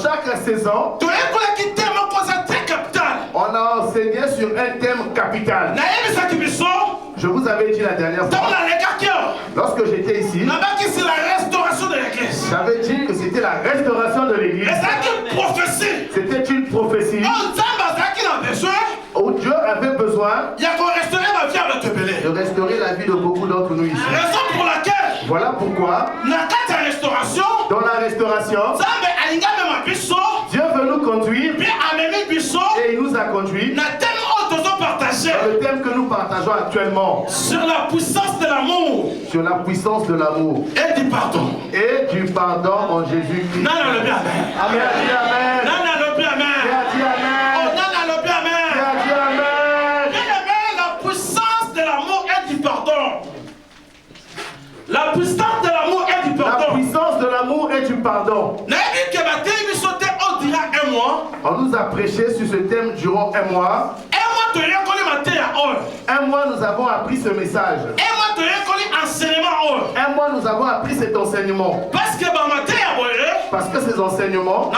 chaque saison, on a enseigné sur un thème capital. Je vous avais dit la dernière fois, lorsque j'étais ici, j'avais dit que c'était la restauration de l'église. C'était une prophétie où Dieu avait besoin de restaurer la vie de beaucoup d'entre nous ici. Raison pour laquelle, voilà pourquoi, dans la restauration, Dieu veut nous conduire et il nous a conduits dans le thème que nous partageons actuellement. Sur la puissance de l'amour. Sur la puissance de l'amour. Et du pardon. Et du pardon en Jésus-Christ. Non, non, le bien. Amen. Amen. Non, non, le bien. Amen. Oh, non, non, le bien. Amen. Bien-aimé, la puissance de l'amour et du pardon. La puissance de l'amour et du pardon. La puissance de l'amour et du pardon. On nous a prêché sur ce thème durant un mois. Un mois, nous avons appris ce message. Un mois, nous avons appris cet enseignement. Parce que ces enseignements,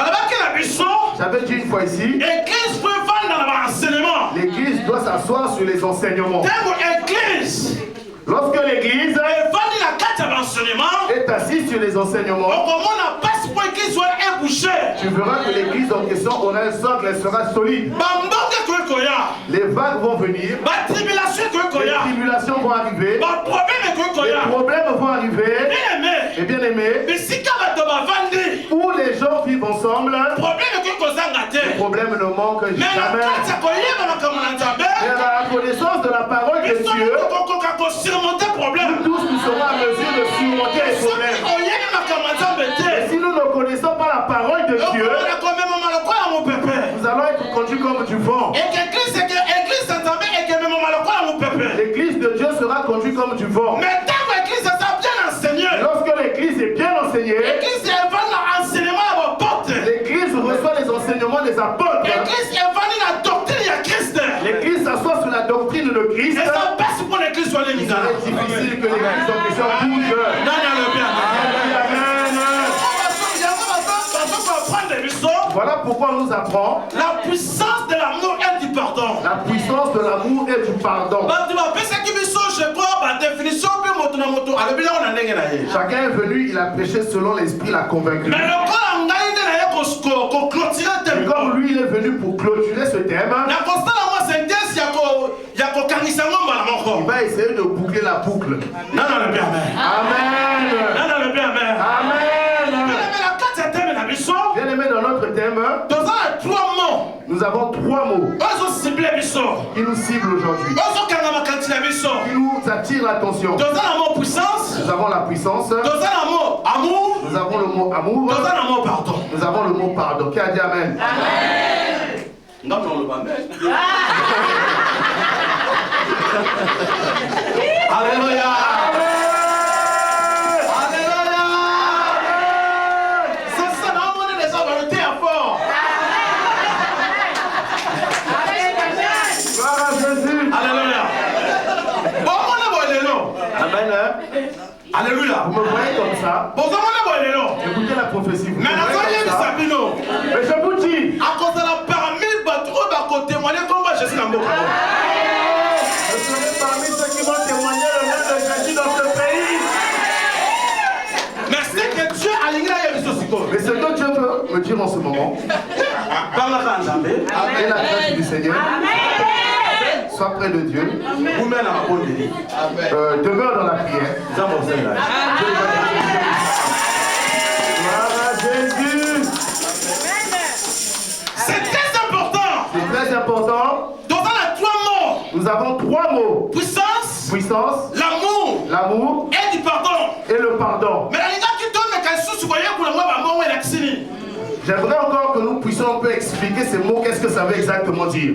j'avais dit une fois ici, l'église doit s'asseoir sur les enseignements. Lorsque l'église est assise sur les enseignements, tu verras que l'église en question, on a un socle, elle sera solide. Les vagues vont venir, les tribulations vont arriver, les problèmes vont arriver. Et bien aimé, où les gens vivent ensemble, les problèmes ne manquent jamais. Et à la connaissance de la parole de Dieu, nous tous nous serons à mesure de surmonter les problèmes. Et si nous ne connaissons pas la parole de Dieu, nous allons être conduits comme du vent. L'église de Dieu sera conduite comme du vent. Lorsque l'église est bien enseignée, l'église reçoit les enseignements des apôtres. L'église s'assoit sur la doctrine de Christ. Il est difficile que l'église en question bouge. Voilà pourquoi on nous apprend la puissance de l'amour et du pardon. La puissance de l'amour et du pardon. Chacun est venu, il a prêché selon l'esprit, l'a convaincu. Et comme lui, il est venu pour clôturer ce thème, il va essayer de boucler la boucle. Amen. Bien aimé, dans notre thème, nous avons 3 mots qui nous ciblent aujourd'hui, qui nous attirent l'attention. Nous avons la puissance, nous avons le mot amour, nous avons le mot pardon. Qui a dit amen? Alléluia. Alléluia. Vous me voyez comme ça. Écoutez la prophétie. Vous me voyez comme ça. Mais je vous dis, à cause de la parmi témoigner comment je suis en Boka. Je serai parmi ceux qui vont témoigner le nom de Jésus dans ce pays. Mais c'est que Dieu a l'ingrédient de ce cycle. Mais ce que Dieu veut me dire en ce moment, et la grâce du Seigneur, sois près de Dieu, demeure dans la prière. Gloire à Jésus. C'est très important. C'est très important. Dans les 3 mots, nous avons 3 mots. Puissance, l'amour et du pardon. Et le pardon. Mais j'aimerais encore que nous puissions un peu expliquer ces mots, qu'est-ce que ça veut exactement dire.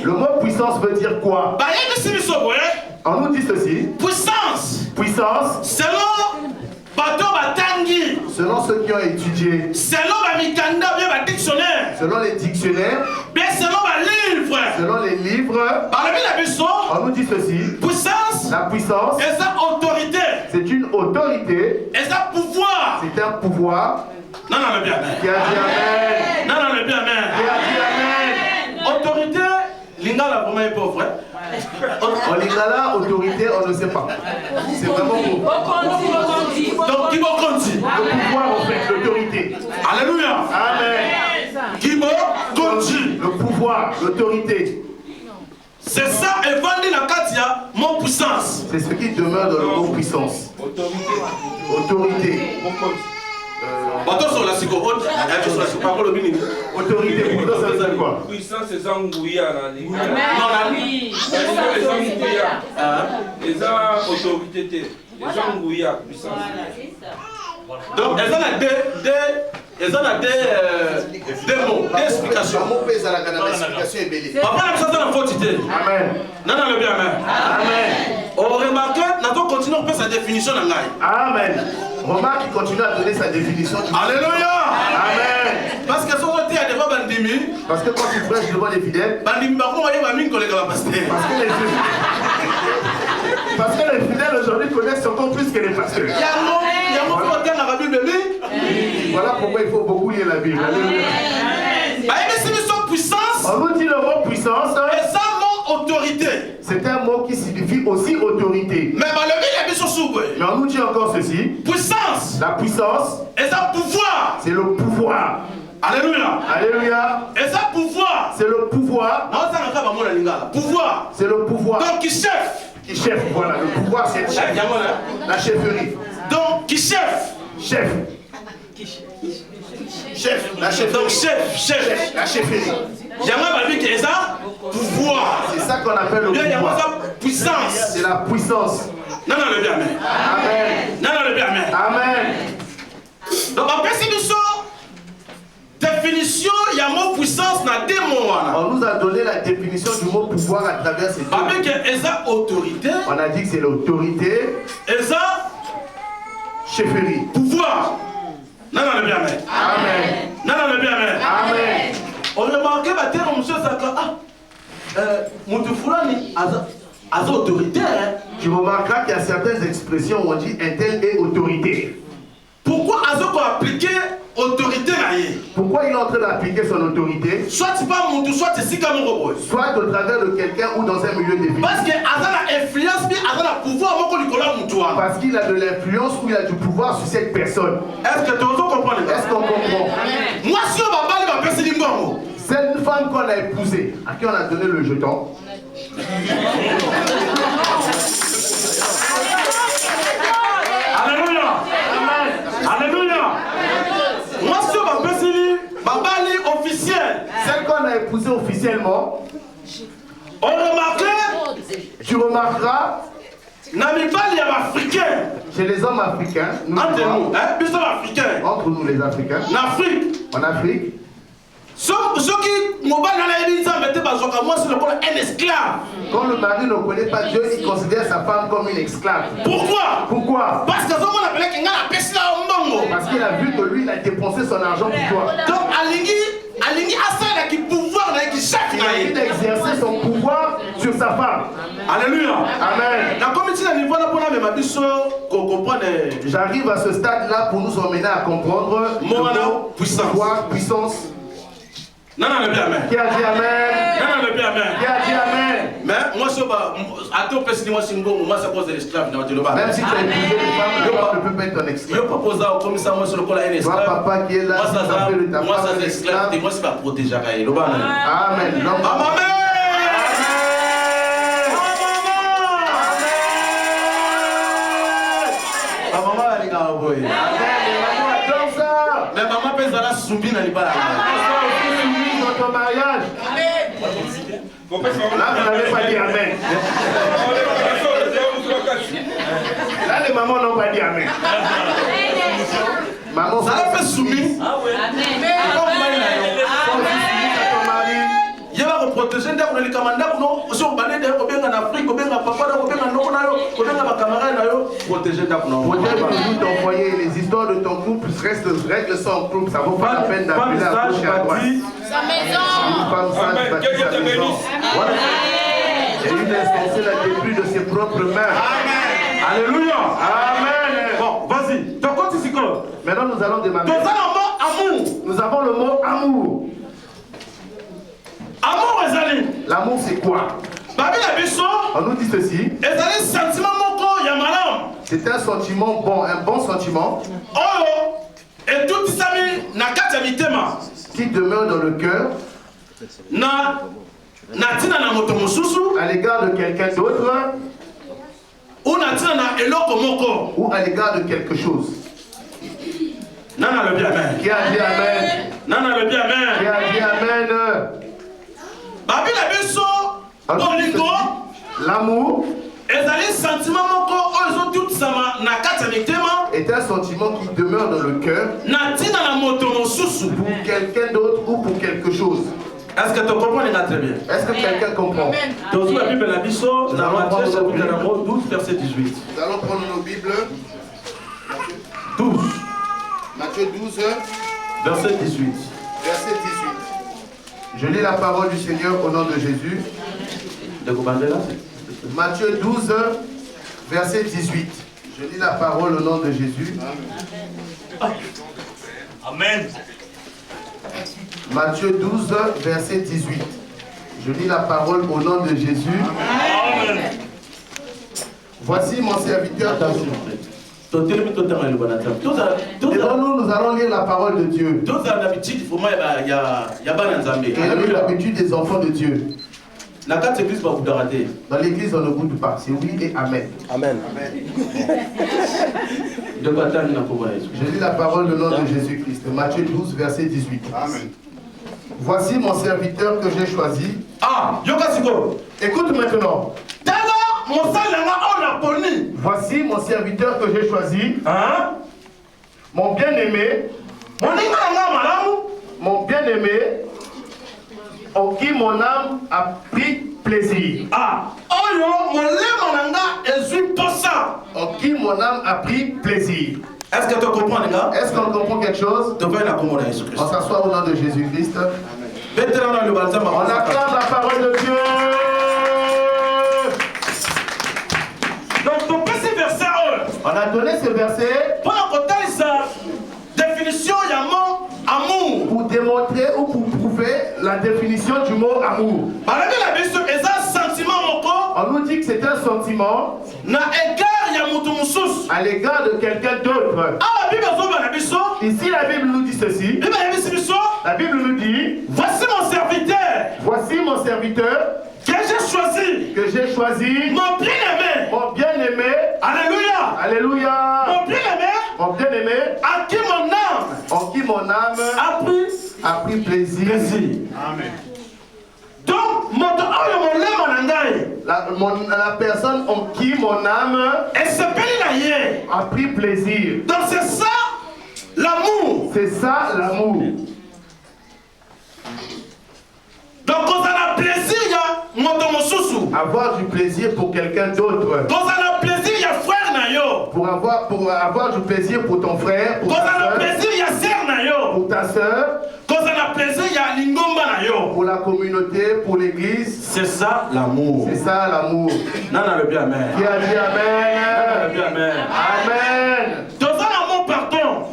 Le mot puissance veut dire quoi? On nous dit ceci. Puissance. Selon ceux qui ont étudié. Selon les dictionnaires. Selon les livres. On nous dit ceci. La puissance. C'est une autorité. C'est une autorité. C'est un pouvoir. C'est un pouvoir. Non, non, le bien amen. Qui a dit amen? Non, non, le bien amen. Qui a dit amen? Autorité, l'ingala vraiment est pauvre. En lingala, autorité, on ne sait pas. C'est vraiment pauvre. Donc, qui va conduire? Le pouvoir, en fait, l'autorité. Alléluia. Amen. Qui va conduire? Le pouvoir, l'autorité. C'est ça, et vendre la Katia, mon puissance. C'est ce qui demeure dans le mot puissance. Autorité. Attention, là, c'est quoi? Autorité, pour toi, ça veut dire quoi? Puissance, c'est Angouya. Non, là, oui. Les autorités. Les Angouya, puissance. Donc, elles ont des mots, des explications. Papa, la personne a faute. Amen. Non, non, le bien, amen. Amen. On remarque, nous avons continué à faire sa définition dans l'ail. Amen. Remarque qu'il continue à donner sa définition. Alléluia. Amen. Parce que son côté a des fois bandimi. Parce que quand tu prêches devant les fidèles, Bandimi, par contre, il y a un collègue à la pasteur. parce que les fidèles aujourd'hui connaissent encore plus que les pasteurs. Il y a un mot qui est dans la Bible. Voilà pourquoi il faut beaucoup lire la Bible. Alléluia. On nous dit le mot puissance. Et ça, mot autorité. C'est un mot qui signifie aussi autorité. Mais on nous dit encore ceci. Puissance. La puissance. Et ça, pouvoir. C'est le pouvoir. Alléluia. Alléluia. Et ça, pouvoir. C'est le pouvoir. Pouvoir. C'est le pouvoir. Donc, qui chef. Qui chef, voilà. Le pouvoir, c'est le chef. La chefferie. Donc, qui chef. Chef. Chef. La chefferie. Donc, chef. La chefferie. J'aimerais ça, pouvoir. C'est ça qu'on appelle le pouvoir. Puissance. C'est la puissance. Non, non, le bien, amen. Amen. Non, non, le bien, amen. Amen. Donc, après, si nous sommes définition, il y a mot puissance dans des mots. On nous a donné la définition du mot pouvoir à travers ces deux. Avec esa autorité. On a dit que c'est l'autorité. Esa chefferie. Pouvoir. Non, non, le bien, amen. Amen. Non, non, le bien, amen. Amen. On remarquait, monsieur Saka, mon Fulani a autorité. Tu remarqueras qu'il y a certaines expressions où on dit un tel est autorité. Pourquoi Azoko a appliqué autorité? Pourquoi il est en train d'appliquer son autorité? Soit tu pas mon soit tu si comme soit au travers de quelqu'un ou dans un milieu de vie. Parce que Azana influence, mais Azana pouvoir, parce qu'il a de l'influence ou il a du pouvoir sur cette personne. Est-ce que tu comprends? Est-ce qu'on comprend? Moi, si on va parler de la personne, c'est une femme qu'on a épousée, à qui on a donné le jeton. Alléluia. Alléluia. Moi, si on va parler officiel, celle qu'on a épousée officiellement, on remarquait, tu remarqueras, chez les hommes africains, entre nous les Africains, en Afrique, ceux qui un esclave. Quand le mari ne connaît pas Dieu, il considère sa femme comme une esclave. Pourquoi? Pourquoi? Parce que parce qu'il a vu que lui, il a dépensé son argent pour toi. Donc, il a envie d'exercer son pouvoir sur sa femme. Alléluia. Amen. J'arrive à ce stade-là pour nous emmener à comprendre le mot pouvoir, puissance. Non, non, le bien, amen. Qui a dit amen? Non, non, le bien, amen. Qui a dit amen? Mais moi, moi, ça pose de l'esclave. Même si tu as épousé une femme, le papa ne peut pas être un esclave. Je propose ça comme ça, moi, sur le col, un esclave. Toi, papa qui est là, moi, ça, c'est esclave. Et moi, c'est pas protéger. Amen. Amen. Mais maman pèse dans la soubine, elle n'est pas là. Dans ton mariage. Là, vous n'avez pas dit amen. Là, les mamans n'ont pas dit amen. Maman, ça a fait soumis. Il va protéger les camarades, si on balade en Afrique, on a papa, protéger ton foyer, les histoires de ton couple règle son couple, ça vaut pas la peine d'appeler à gauche et à droite. Sa maison. Une femme sage bâtit sa maison. Et il est censé la début de ses propres mains. Alléluia. Amen. Bon, vas-y. Maintenant nous allons demander. avons le mot amour. Amour ezali. L'amour c'est quoi? On nous dit ceci. C'est un sentiment bon, un bon sentiment. Et tout qui demeure dans le cœur à l'égard de quelqu'un d'autre ou à l'égard de quelque chose. Nana le bien amen. Qui a dit amen? Nana le bien amen. Qui a dit amen? L'amour est un sentiment qui demeure dans le cœur pour quelqu'un d'autre ou pour quelque chose. Est-ce que tu comprends très bien? Est-ce que quelqu'un comprend? Dans la Bible, la Bible, dans Matthieu, chapitre 12, verset 18. Nous allons prendre nos Bibles. 12. Matthieu 12, verset 18. Verset 18. Je lis la parole du Seigneur au nom de Jésus. Matthieu 12, verset 18. Je lis la parole au nom de Jésus. Amen. Matthieu 12, verset 18. Je lis la parole au nom de Jésus. Amen. Voici mon serviteur. Devant nous, nous allons lire la parole de Dieu. Et avec l'habitude des enfants de Dieu. Dans l'église, on ne boude pas. C'est oui et amen. Amen. Je lis la parole au nom de Jésus-Christ. Matthieu 12, verset 18. Amen. Voici mon serviteur que j'ai choisi. Écoute maintenant. Voici mon serviteur que j'ai choisi. Mon bien-aimé. Mon bien-aimé. En qui mon âme a pris plaisir. En qui mon âme a pris plaisir. Est-ce que tu comprends, les gars? Est-ce qu'on comprend quelque chose? On s'assoit au nom de Jésus-Christ. On acclame la parole de Dieu. Donc, ton petit verset, on a donné ce verset pour la définition du mot amour. Pour démontrer ou pour prouver la définition du mot amour. On nous dit que c'est un sentiment à l'égard de quelqu'un d'autre. Ici la Bible nous dit ceci. La Bible nous dit, voici mon serviteur. Voici mon serviteur que j'ai choisi. Mon bien-aimé. Mon bien-aimé. Alléluia. Alléluia. Mon bien-aimé. Mon bien-aimé. À qui mon âme. En qui mon âme a pris plaisir. Amen. Donc, la personne en qui mon âme a pris plaisir. Donc c'est ça l'amour. C'est ça l'amour. Donc quand on a plaisir, il y a avoir du plaisir pour quelqu'un d'autre. Quand on a plaisir, il y a frère nayo. Pour avoir du plaisir pour ton frère. Quand on a plaisir, il y a sœur nayo. Pour ta sœur. Quand on a plaisir, il y a lingomba nayo. Pour la communauté, pour l'église. C'est ça l'amour. C'est ça l'amour. Nana le bien amen. Qui a dit amen? Nana le bien amen. Amen. Dans un amour pardon.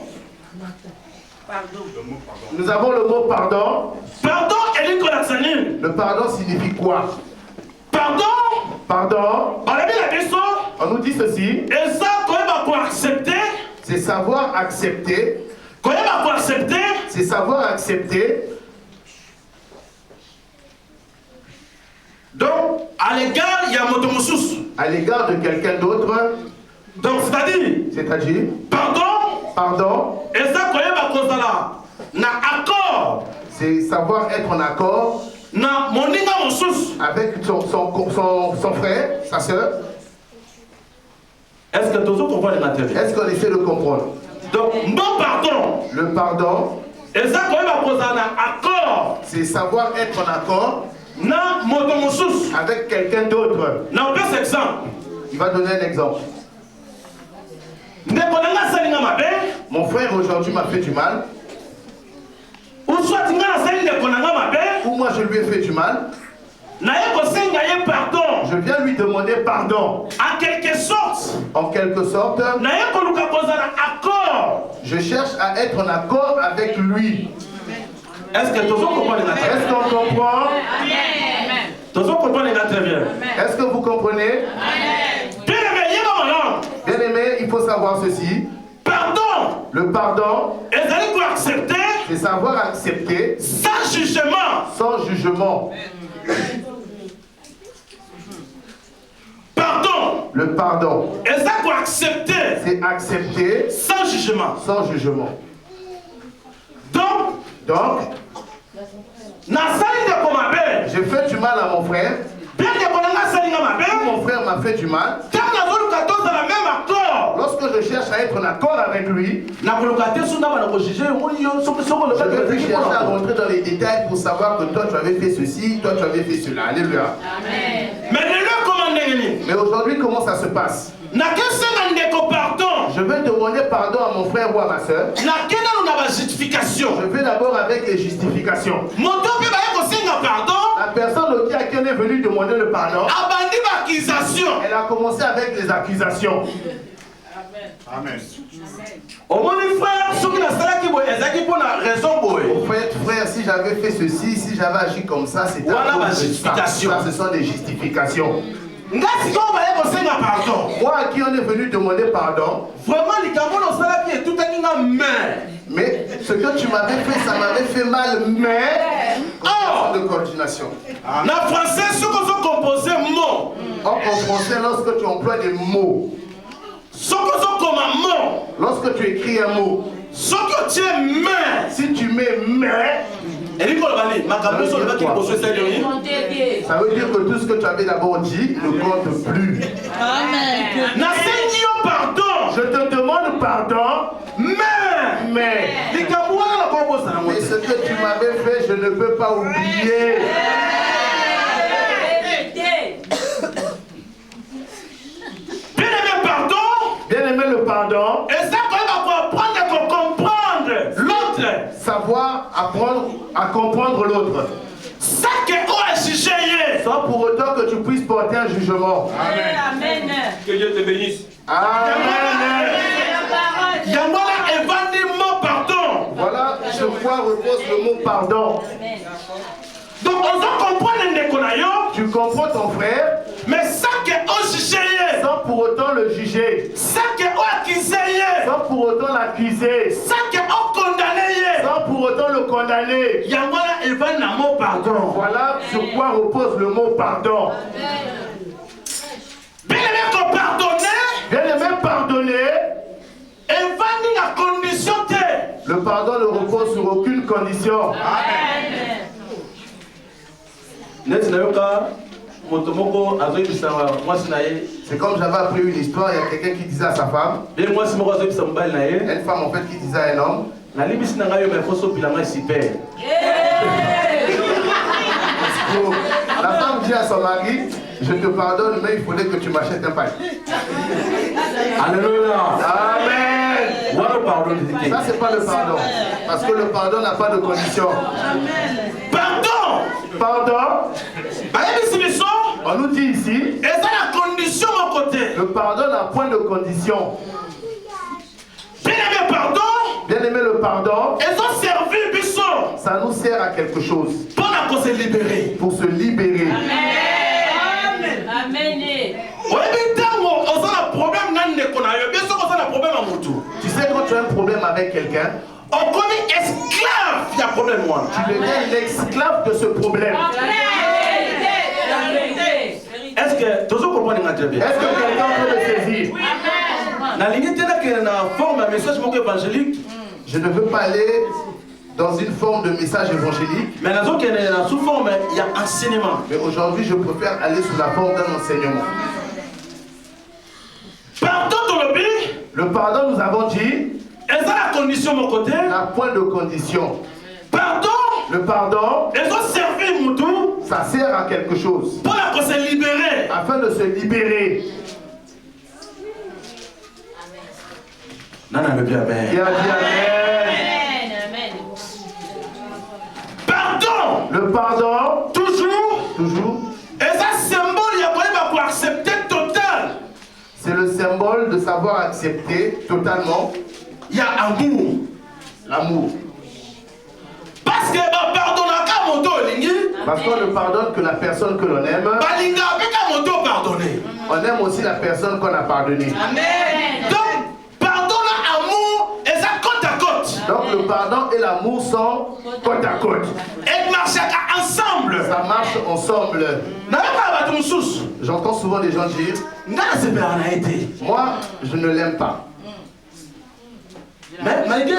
Nous avons le mot pardon. Pardon est une. Le pardon signifie quoi? Pardon. Pardon. On nous dit ceci. Et ça, quand on accepter. C'est savoir accepter. Quand on accepter. C'est savoir accepter. Donc, à l'égard, il y a motomoussous. À l'égard de quelqu'un d'autre. Donc, c'est-à-dire. Pardon. Pardon. Et ça, quand on na accord. C'est savoir être en accord. Na moninga moussous. Avec son frère, sa soeur. Est-ce que tous comprend les matériels? Est-ce qu'on essaie de comprendre? Donc, bon pardon. Le pardon. Et ça, quand on na accord. C'est savoir être en accord. Na motomoussous. Avec quelqu'un d'autre. Na on peut exemple. Il va donner un exemple. Mon frère aujourd'hui m'a fait du mal. Ou soit ou moi je lui ai fait du mal. Je viens lui demander pardon. En quelque sorte. En quelque sorte. Je cherche à être en accord avec lui. Est-ce que tous comprend? Est-ce qu'on comprend? Tous comprend très bien. Est-ce que vous comprenez? Bien aimé, il faut savoir ceci. Pardon. Le pardon, c'est savoir accepter sans jugement. Sans jugement. Pardon. Le pardon, c'est accepter sans jugement. Sans jugement. Donc, j'ai fait du mal à mon frère. Mon frère m'a fait du mal. Lorsque je cherche à être en accord avec lui, je vais chercher à rentrer dans les détails pour savoir que toi tu avais fait ceci, toi tu avais fait cela. Alléluia. Amen. Mais aujourd'hui, comment ça se passe? Je vais demander pardon à mon frère ou à ma soeur. Je vais d'abord avec les justifications. La personne à qui on est venu demander le pardon, elle a commencé avec les accusations. Amen. Au fait, frère, si j'avais fait ceci, si j'avais agi comme ça, c'est à cause de ça. Ça, ce sont des justifications. Moi à qui on est venu demander pardon, mais ce que tu m'avais fait, ça m'avait fait mal, mais de coordination. En français, en français, lorsque tu emploies des mots, lorsque tu écris un mot, si tu mets mais, ça veut dire que tout ce que tu avais d'abord dit ne compte plus. Je te demande pardon, mais ce que tu m'avais fait, je ne peux pas oublier. Bien aimé le pardon, savoir apprendre à comprendre l'autre. Sans pour autant que tu puisses porter un jugement. Amen. Que Dieu te bénisse. Amen. Voilà sur quoi repose le mot pardon. Donc on doit comprendre tu comprends ton frère, mais ça que on jugeait, sans pour autant le juger, ça que on accusait, sans pour autant l'accuser, ça que on condamnait, sans pour autant le condamner. Voilà sur quoi repose le mot pardon. Bien aimé pardonner, le pardon ne repose sur aucune condition. Amen. C'est comme j'avais appris une histoire, il y a quelqu'un qui disait à sa femme, une femme en fait qui disait à un homme, la femme dit à son mari, je te pardonne, mais il faudrait que tu m'achètes un pain. Alléluia. Amen. Ça, c'est pas le pardon. Parce que le pardon n'a pas de condition. Pardon. On nous dit ici, le pardon n'a point de condition. Bien aimé le pardon, ça nous sert à quelque chose. Pour se libérer. Pour se libérer. Amen. Tu sais, quand tu as un problème avec quelqu'un, on connaît esclave, il y a problème moi. Tu deviens l'esclave de ce problème. Est-ce que quelqu'un peut le saisir? Je ne veux pas aller dans une forme de message évangélique. Mais sous forme, il y a enseignement. Mais aujourd'hui, je préfère aller sous la forme d'un enseignement. Pardon, le pardon, nous avons dit, est-ce la condition mon côté? N'a point de condition. Pardon, le pardon, ça sert à quelque chose. Pour se libérer. Afin de se libérer. Amen. Amen. Pardon. Le pardon, toujours. Et ça symbole, il y a pour accepter total. C'est le symbole de savoir accepter totalement. Il y a amour. L'amour. Parce que Parce qu'on ne pardonne que la personne que l'on aime. On aime aussi la personne qu'on a pardonnée. Amen. Donc, pardon, amour, et ça côte à côte. Donc le pardon et l'amour sont côte à côte. Et marchent ensemble. Ça marche ensemble. J'entends souvent des gens dire, moi, je ne l'aime pas. Malgré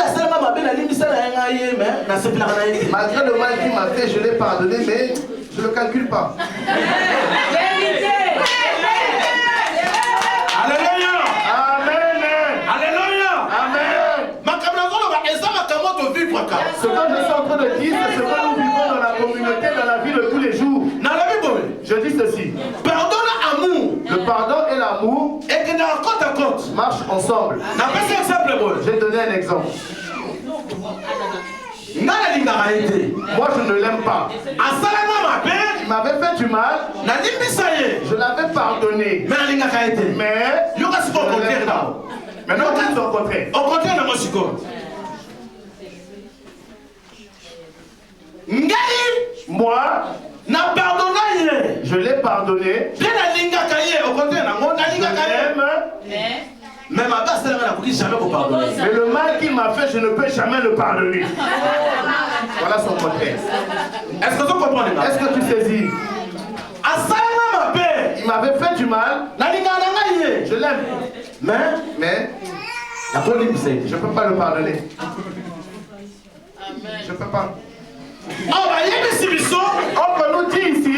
le mal qu'il m'a fait, je l'ai pardonné, mais je ne le calcule pas. Alléluia. Amen. Alléluia. Amen. Ce que je suis en train de dire, c'est ce que nous vivons dans la communauté, dans la vie de tous les jours. Je dis ceci. Pardon, amour. Le pardon et l'amour marchent ensemble. J'ai donné un exemple. Moi, je ne l'aime pas. Il m'avait fait du mal. Je l'avais pardonné. Mais je ne l'aime pas. Maintenant, on dit au contraire. Moi, je l'ai pardonné. Je l'aime. Mais le mal qu'il m'a fait, je ne peux jamais le pardonner. Voilà son contraire. Est-ce que tu comprends? Est-ce que tu saisis? Il m'avait fait du mal. Je l'aime. Mais je ne peux pas le pardonner. Je ne peux pas. On peut nous dire ici,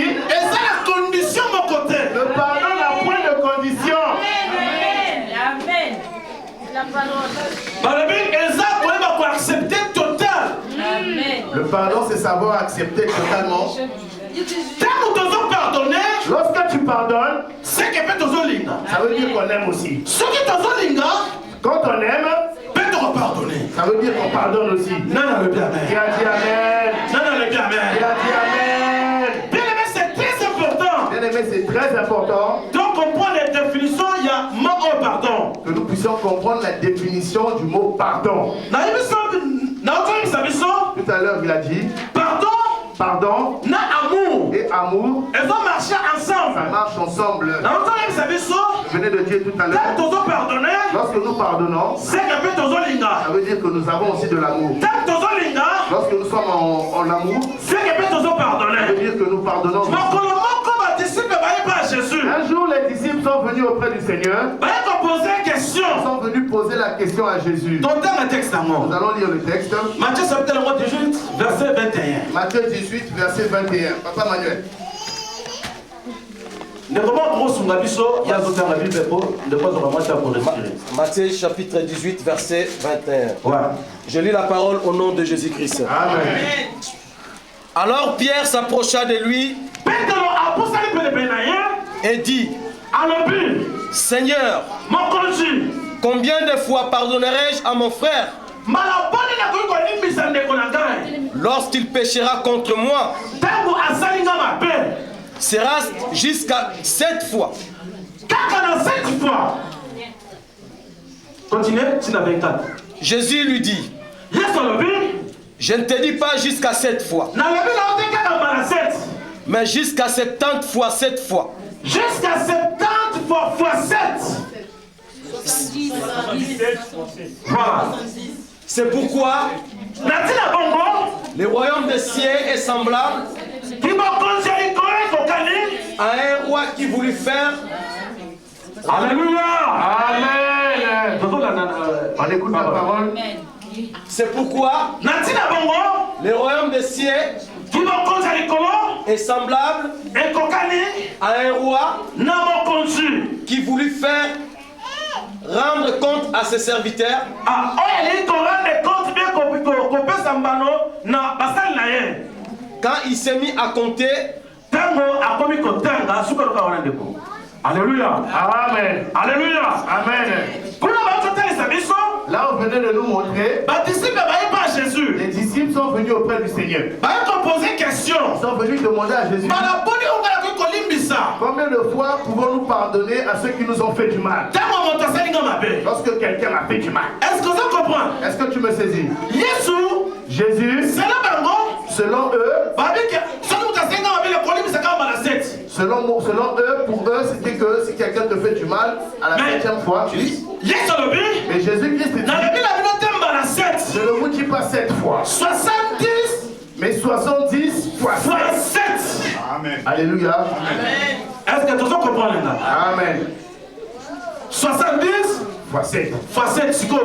le pardon n'a point de condition. Amen. La parole. Le pardon, c'est savoir accepter totalement. Lorsque tu pardonnes, ça veut dire qu'on aime aussi. Quand on aime, ça veut dire qu'on pardonne aussi. Qui a dit amen? Qui a dit amen? Bien-aimé, c'est très important. Bien-aimé, c'est très important. Donc, on prend les définitions, il y a mot au pardon. Que nous puissions comprendre la définition du mot pardon. Tout à l'heure, il a dit pardon et amour. Elles ont marché ensemble. Ça marche ensemble. Je venais de dire tout à l'heure. Lorsque nous pardonnons, ça veut dire que nous avons aussi de l'amour. Lorsque nous sommes en amour, ça veut dire que nous pardonnons. Un jour, les disciples sont venus auprès du Seigneur. Ils sont venus poser la question à Jésus. Nous allons lire le texte. Matthieu 18, verset 21. Matthieu 18, verset 21. Papa Manuel. Matthieu chapitre 18, verset 21. Ouais. Je lis la parole au nom de Jésus-Christ. Amen. Alors Pierre s'approcha de lui et dit, Seigneur, combien de fois pardonnerai-je à mon frère lorsqu'il péchera contre moi? Sera-ce jusqu'à 7 fois? Continuez, tu n'as 24. Jésus lui dit, je ne te dis pas jusqu'à 7 fois, mais jusqu'à 70 fois 7 fois. Jusqu'à 70 fois 7. Voilà. C'est pourquoi le royaume des cieux est semblable à un roi qui voulut faire. Alléluia. Amen. On écoute la parole. C'est pourquoi le royaume des cieux est semblable à un roi qui voulut faire rendre compte à ses serviteurs quand il s'est mis à compter. Alléluia. Amen. Alléluia. Amen. Là, on venait de nous montrer. Les disciples sont venus auprès du Seigneur. Ils sont venus demander à Jésus. Combien de fois pouvons-nous pardonner à ceux qui nous ont fait du mal? Lorsque quelqu'un a fait du mal. Est-ce que vous comprenez? Est-ce que tu me saisis? Jésus, selon selon eux, Selon eux, pour eux, c'était que si quelqu'un te fait du mal, à la 7e fois, mais Jésus-Christ dit, je ne vous dis pas 7 fois, 70, mais 70 fois 7. Amen. Alléluia. Amen. Est-ce que tu comprends maintenant? Amen. 70 fois 7. Fois 7, c'est quoi?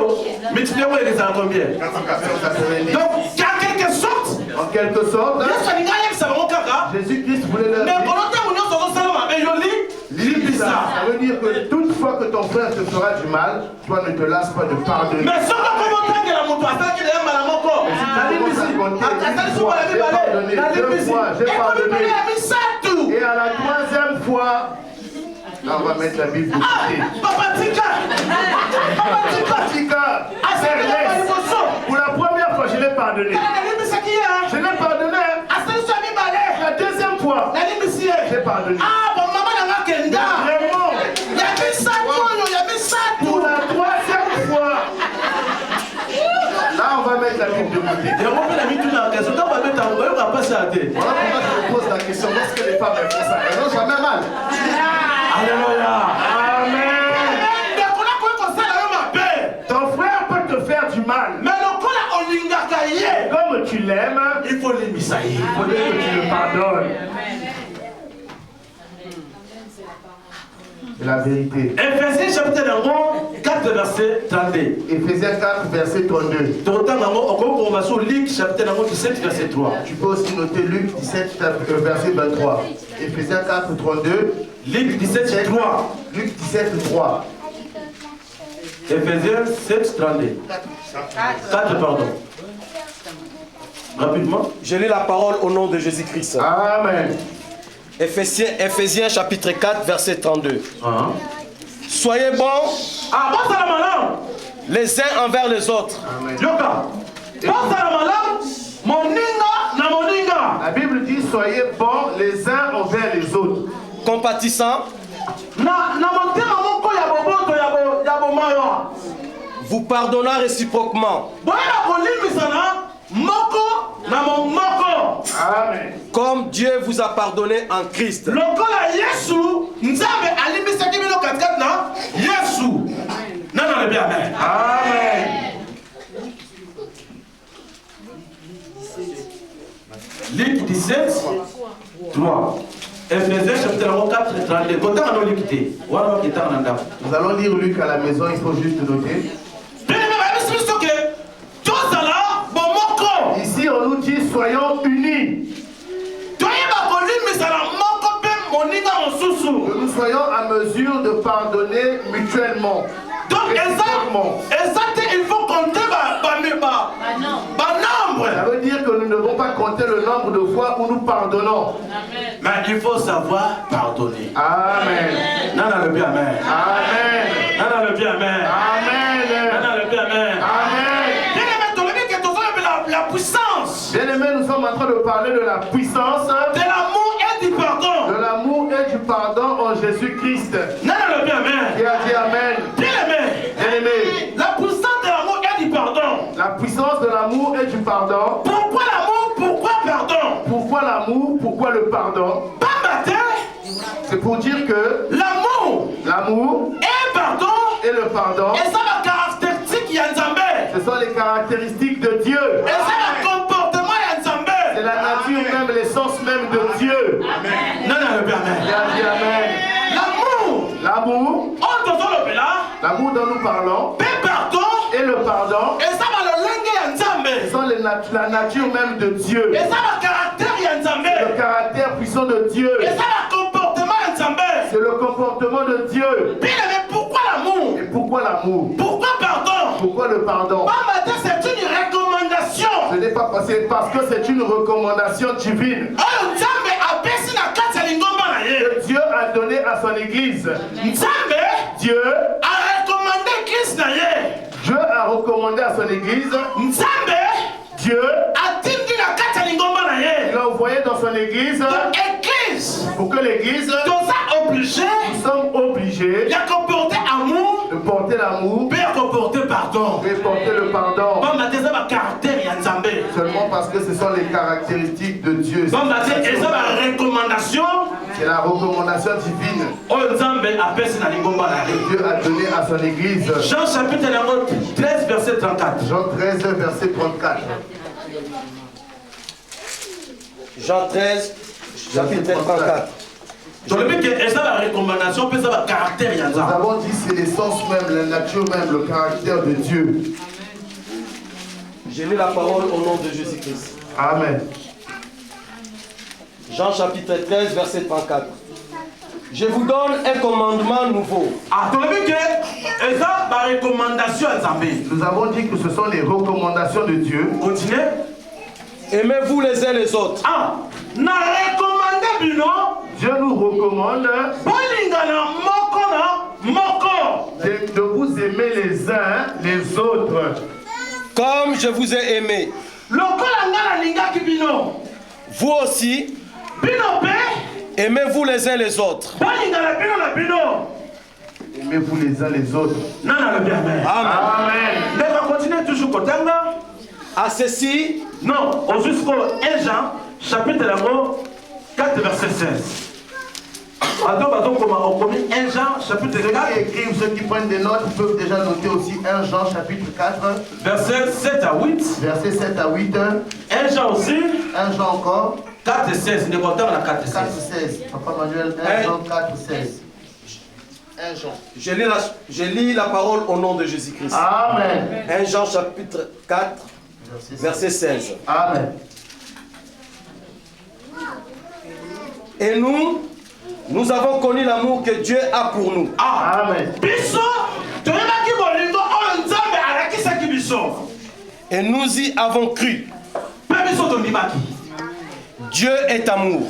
Multipliez-moi les à combien? 490. Donc, en quelque sorte, Jésus-Christ voulait leur dire, ça veut dire que toute fois que ton frère te fera du mal, toi ne te lasses pas de pardonner. Mais ça va comment tant que la moto a fait qu'il est mal à mon corps. J'ai pardonné. Et à la 3e fois, là on va mettre la Bible de côté. Papa Tika, pour la première fois, je l'ai pardonné. Je l'ai pardonné. La 2e fois, j'ai pardonné. Vraiment. Pour la 3e fois. Là, on va mettre la Bible de côté. Voilà pourquoi je me pose la question. Lorsque les femmes font ça, elles n'ont jamais mal. Alléluia. Amen. Ton frère peut te faire du mal. Comme tu l'aimes, Il faut les misaïr. il faudrait que tu le pardonnes. C'est la vérité. Éphésiens chapitre 4 verset 32. Éphésiens 4 verset 32. Luc chapitre 17 verset 3. Tu peux aussi noter Luc 17 verset 23. Éphésiens 4 32. Luc 17 3. Luc 17 3. Éphésiens 7 32. 4 pardon. Rapidement. Je lis la parole au nom de Jésus-Christ. Amen. Éphésiens chapitre 4 verset 32. Soyez bons les uns envers les autres. Amen. La Bible dit soyez bons les uns envers les autres. Compatissants. Vous pardonnant réciproquement. Amen. Comme Dieu vous a pardonné en Christ. Amen. Luc 17 3. Éphésiens chapitre 4 32. Nous allons lire Luc à la maison, il faut juste noter. Ici on nous dit soyons unis. Que nous soyons à mesure de pardonner mutuellement. Donc, il faut compter nombre. Ça veut dire que nous ne devons pas compter le nombre de fois où nous pardonnons. Mais il faut savoir pardonner. Amen. Non, le bien, amen. Amen. Non, le bien, amen. Amen. Non, le bien, amen. Amen. La puissance. Bien-aimés, nous sommes en train de parler de la puissance, de l'amour et du pardon. De l'amour et du pardon en Jésus-Christ. Non, le bien, amen. Qui a dit amen. Bien-aimé. Bien-aimé. La puissance de l'amour et du pardon. La puissance de l'amour et du pardon. Pourquoi l'amour? Pourquoi pardon? Pourquoi l'amour? Pourquoi le pardon? Pas matin. C'est pour dire que l'amour et le pardon, et ça la caractéristique Yanzambé. Ce sont les caractéristiques de Dieu. Et ça le comportement Yanzambé. C'est la nature même, l'essence même de Dieu. Amen. Non, le bien, amen. Amen. L'amour dont nous parlons, et le pardon, et ça va le langue Yanzambé. Ce sont la nature même de Dieu. Et ça le caractère Yanzambé. Le caractère puissant de Dieu. Et ça le comportement Yanzambé. C'est le comportement de Dieu. Mais pourquoi l'amour? Et pourquoi l'amour? Pourquoi pardon? Pourquoi le pardon? C'est une recommandation. Ce n'est pas parce que c'est une recommandation divine. Que Dieu a donné à son église. Dieu a recommandé Christ. Dieu a recommandé à son église. Dieu il a envoyé dans son église pour que l'église, nous sommes obligés de porter l'amour et porter pardon. Et porter le pardon. Seulement parce parce que ce sont les caractéristiques de Dieu. C'est la recommandation. C'est la recommandation divine que Dieu a donnée à son église. Jean chapitre 13, verset 34. Jean 13, verset 34. Jean 13, chapitre 34. Nous avons dit c'est l'essence même, la nature même, le caractère de Dieu. J'ai lu la parole au nom de Jésus-Christ. Amen. Jean chapitre 13, verset 34. Je vous donne un commandement nouveau. Nous avons dit que ce sont les recommandations de Dieu. Continuez. Aimez-vous les uns les autres. Dieu nous recommande de vous aimer les uns les autres. Comme je vous ai aimé. Vous aussi. Aimez-vous les uns les autres. Aimez-vous les uns les autres. Amen. Amen. Continuez toujours. À ceci. Non, jusqu'au 1 Jean, chapitre 4, verset 16. On commet 1 Jean, chapitre 4. Écrivent ceux qui prennent des notes peuvent déjà noter aussi 1 Jean, chapitre 4. Verset 7 à 8. Verset 7 à 8. 1 Jean aussi. 1 Jean encore. 4 et 16. Nous comptons la 4 et 16. 4 et 16. Papa Manuel, 1 Jean 4 et 16. 1 Jean. Je lis la parole au nom de Jésus-Christ. Amen. 1 Jean chapitre 4, verset 16. Amen. Et nous avons connu l'amour que Dieu a pour nous. Amen. Et nous y avons cru. Dieu est amour.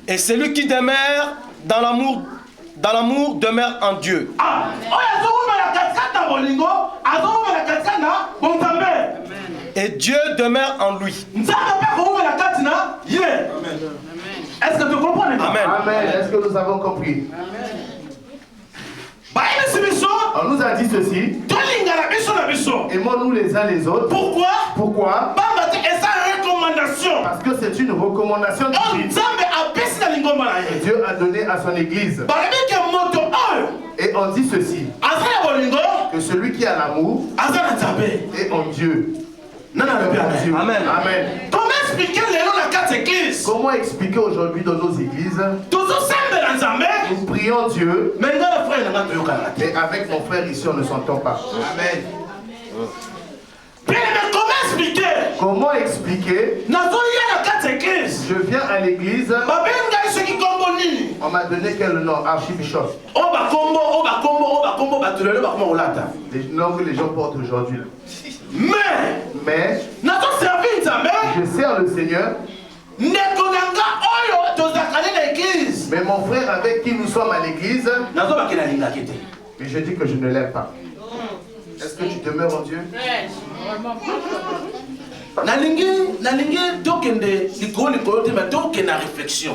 Et celui qui demeure dans l'amour demeure en Dieu. Et Dieu demeure en lui. Est-ce que tu comprends? Amen. Amen. Est-ce que nous avons compris? On nous a dit ceci. Aimons-nous les uns les autres. Pourquoi? Pourquoi? Parce que c'est une recommandation divine. Dieu a donné à son église. Et on dit ceci. Que celui qui a l'amour est en Dieu. Amen. Amen. Comment expliquer les 4 églises? Comment expliquer aujourd'hui dans nos églises? Nous prions Dieu. Mais avec mon frère ici, on ne s'entend pas. Amen. Comment expliquer? Je viens à l'église. On m'a donné quel nom? Archibishop. Les noms que les gens portent aujourd'hui. Mais je sers le Seigneur. Mais mon frère avec qui nous sommes à l'église, mais je dis que je ne l'aime pas. Est-ce que tu demeures en Dieu?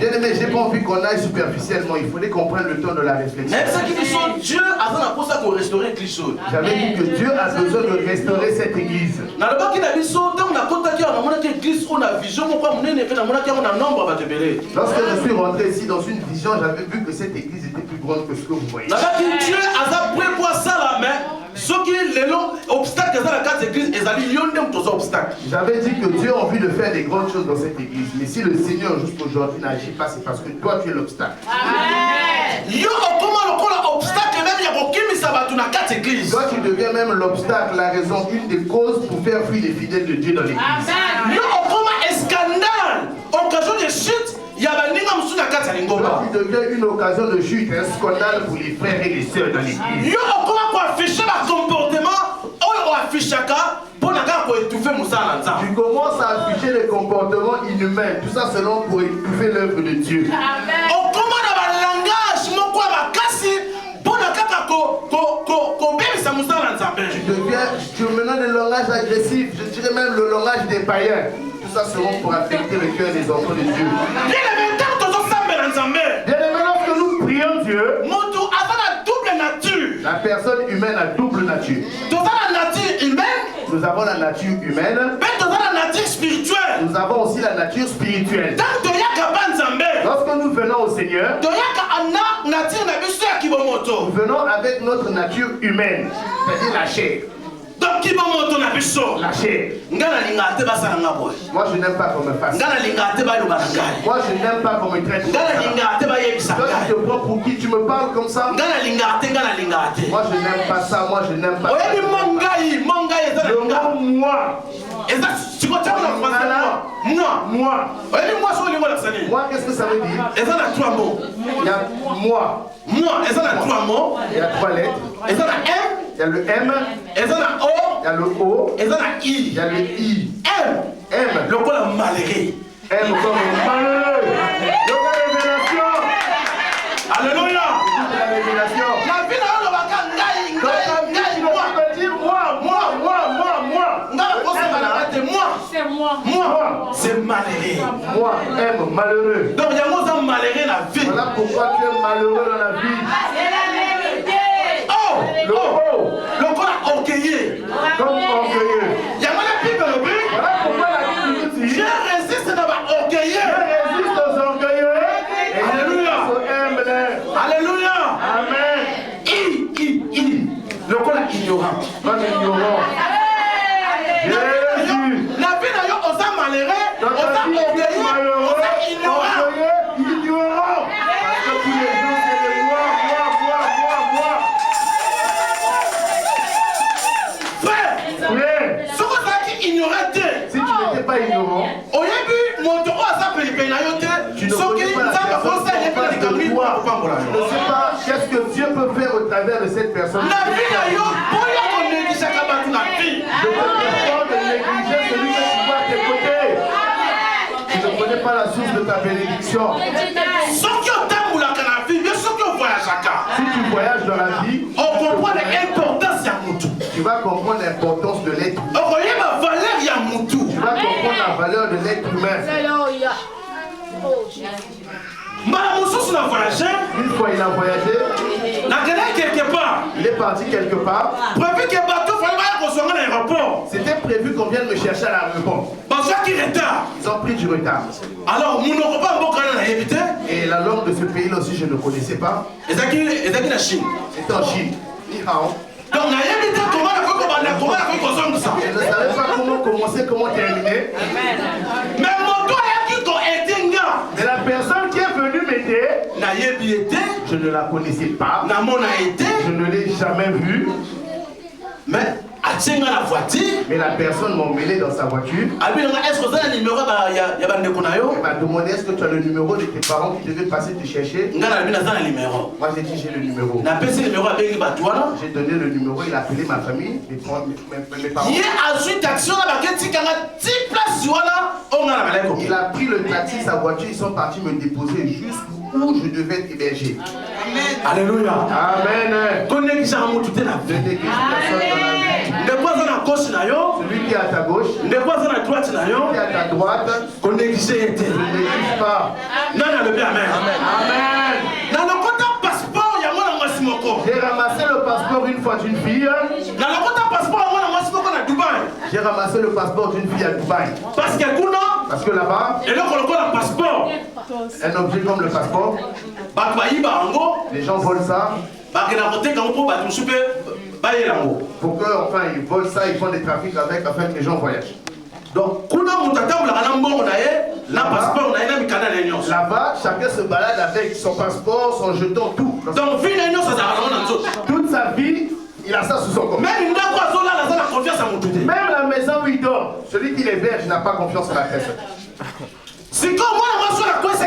Bien-aimé, j'ai pas envie qu'on aille superficiellement. Il fallait qu'on prenne le temps de la réflexion. J'avais dit que Dieu a besoin de restaurer cette église. Lorsque je suis rentré ici dans une vision, j'avais vu que cette église était plus grande que ce que vous voyez. J'avais dit que Dieu a envie de faire des grandes choses dans cette église. Mais si le Seigneur jusqu'aujourd'hui n'agit pas, c'est parce que toi tu es l'obstacle. Toi tu deviens même l'obstacle, la raison, une des causes pour faire fuir les fidèles de Dieu dans l'église. Occasion de chute. Toi tu deviens une occasion de chute, un scandale pour les frères et les sœurs dans l'église. Tu commences à afficher les comportements inhumains, tout ça selon pour étouffer l'œuvre de Dieu. Tu maintenant le langage agressif, je dirais même le langage des païens. Tout ça seront pour affecter le cœur des enfants de Dieu. Bien-aimé, lorsque nous prions Dieu, la la personne humaine a double nature. Nous avons la nature humaine. Mais nous avons la nature spirituelle. Nous avons aussi la nature spirituelle. Lorsque nous venons au Seigneur, nous venons avec notre nature humaine, c'est-à-dire la chair. Donc, qui va monter la La chair. Moi, je n'aime pas qu'on me fasse. Moi, je n'aime pas qu'on me traite. Toi, tu te prends pour qui? Tu me parles comme ça? Moi, je n'aime pas ça. Moi, je n'aime pas ça. Le mot moi. Moi. Moi, qu'est-ce que ça veut dire? Il y a moi. Moi, il y a 3 mots. Il y a 3 lettres. Il y a M. Il y a le M. Il y a O. Il y a le O. Il y a I. Il y a le I. M. M. Le col a maléré. M comme malheureux. Le révélation. Alléluia. La révélation. La vie dans le bac, moi. C'est malheureux. Moi, M, malheureux. Donc, il y a un malheureux dans la vie. Voilà pourquoi tu es malheureux dans la vie. C'est la vérité. Oh, le col a orgueillé. Comme orgueilleux. Il y a un Bible. Voilà pourquoi la Bible nous dit. Je résiste dans orgueilleux. Je résiste aux orgueilleux. Alléluia. Aux humbles. Alléluia. Amen. Le col a ignorant. Comme ignorant. Jésus. La vie n'a pas osé malheureux. Dans ta vie, tu es malheureux, orgueilleux, ignorant. Parce que tous les jours, c'est le moi. Frère, Frère, ce qu'on a dit ignoranté. si tu n'étais pas ignorant, Au début, mon tour a s'appelé Penayote. tu ne connais pas la personne en face de toi. Tu ne sais pas qu'est-ce que Dieu peut faire au travers de cette personne. La vie n'a pas de la vie. Je peux te prendre de négliger celui que tu vois à tes côtés. Tu ne connais pas la source de ta bénédiction. Ceux qui ont tant la vie, mais ceux qui ont voyagé à Si tu voyages dans la vie, on comprend l'importance de Moutou. tu vas comprendre l'importance de l'être humain. On voyait ma valeur, il y a Moutou. Tu vas comprendre la valeur de l'être humain. Malamoussous n'a voyagé. Une fois il a voyagé, La gueule quelque part. il est parti quelque part. Prévu que bateau fallait qu'on soit à l'aéroport. C'était prévu qu'on vienne me chercher à l'aéroport. Parce qu'il est retard. Ils ont pris du retard. Alors, nous n'aurons pas un bon canal à éviter. Et la langue de ce pays-là aussi, je ne connaissais pas. Et ça qui est la Chine. C'était en Chine. Ni hao. Donc, on a évité comment on a fait qu'on sonne ça. Je ne savais pas comment commencer, comment terminer. Mais mon doigt est qui qu'on est un gars. Mais la personne qui est venue m'aider, N'a été. je ne la connaissais pas. N'a mon a été. Je ne l'ai jamais vue. Mais, à tiens la voiture. Mais la personne m'a emmené dans sa voiture. Est-ce que vous avez un numéro? Il y a un Elle m'a demandé est-ce que tu as le numéro de tes parents qui devaient passer te chercher. numéro. Moi j'ai dit j'ai le numéro. J'ai donné le numéro, il a appelé ma famille, mes parents. Il a pris le taxi, sa voiture, ils sont partis me déposer jusqu'où je devais être hébergé. Alléluia. Amen. Connais qui ça De déguiser personne dans la vie. Celui qui est à ta gauche, celui qui est à ta droite, qu'on néglige ne néglige pas. Non, le bien, amen. Amen. Dans le côté passeport, il y a moi dans Massimoko. J'ai ramassé le passeport une fois d'une fille. Dans le côté passeport, il y a moi dans Massimoko à Dubaï. J'ai ramassé le passeport d'une fille à Dubaï. Parce que Parce que là-bas, et là, on le passeport. un objet comme le passeport, les gens volent ça. Pour que, enfin, ils volent ça, ils font des trafics avec, afin que les gens voyagent. Donc, là-bas, chacun se balade avec son passeport, son jeton, tout. Toute sa vie, il a ça sous son corps. Même la maison où il dort, celui qui l'héberge n'a pas confiance en la personne. C'est comme moi,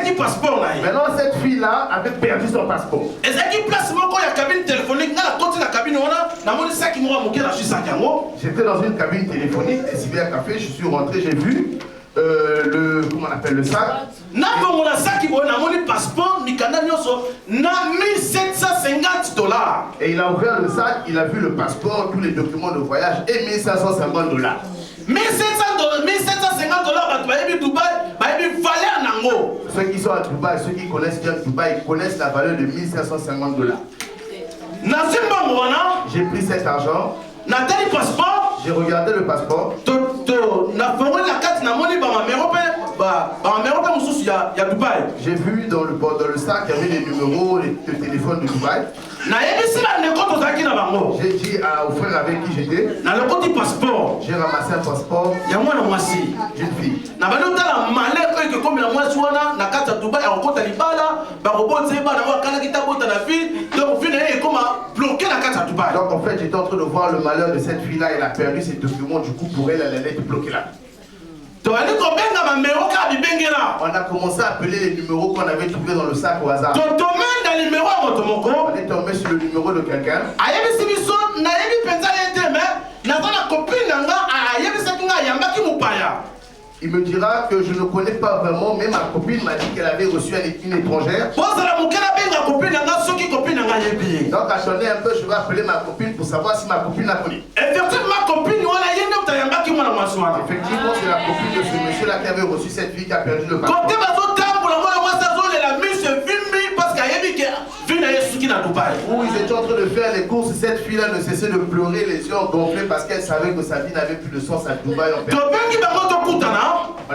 qui passeport. Maintenant, cette fille-là avait perdu son passeport. Et ça qui place moi quand il y a cabine téléphonique, dans la cabine, on a mon sac qui m'a moqué la chute à Kango. J'étais dans une cabine téléphonique, j'ai suivi un café, je suis rentré, j'ai vu comment on appelle le sac. N'a pas mon sac qui m'a mon passeport, ni canal n'a $1,750. Et il a ouvert le sac, il a vu le passeport, tous les documents de voyage et $1,550. $1,750, ceux qui sont à Dubaï, ceux qui connaissent bien Dubaï, connaissent la valeur de $1,550. J'ai pris cet argent. Nathalie passeport. J'ai regardé le passeport. J'ai vu dans le sac, il y avait les numéros de téléphone de Dubaï. J'ai dit au frère avec qui j'étais. J'ai ramassé un passeport d'une fille. Donc en fait j'étais en train de voir le malheur de cette fille là. Elle a perdu ses documents, du coup pour elle allait être bloquée là. On a commencé à appeler les numéros qu'on avait trouvés dans le sac au hasard. On est tombé sur le numéro de quelqu'un. Il me dira que je ne connais pas vraiment, mais ma copine m'a dit qu'elle avait reçu une étrangère. Donc attendez un peu, je vais appeler ma copine pour savoir si ma copine la connaît. Effectivement, c'est la copine de ce monsieur-là qui avait reçu cette fille qui a perdu le passeport. Où ils étaient en train de faire les courses, cette fille-là ne cessait de pleurer, les yeux gonflés parce qu'elle savait que sa vie n'avait plus de sens à Dubaï. En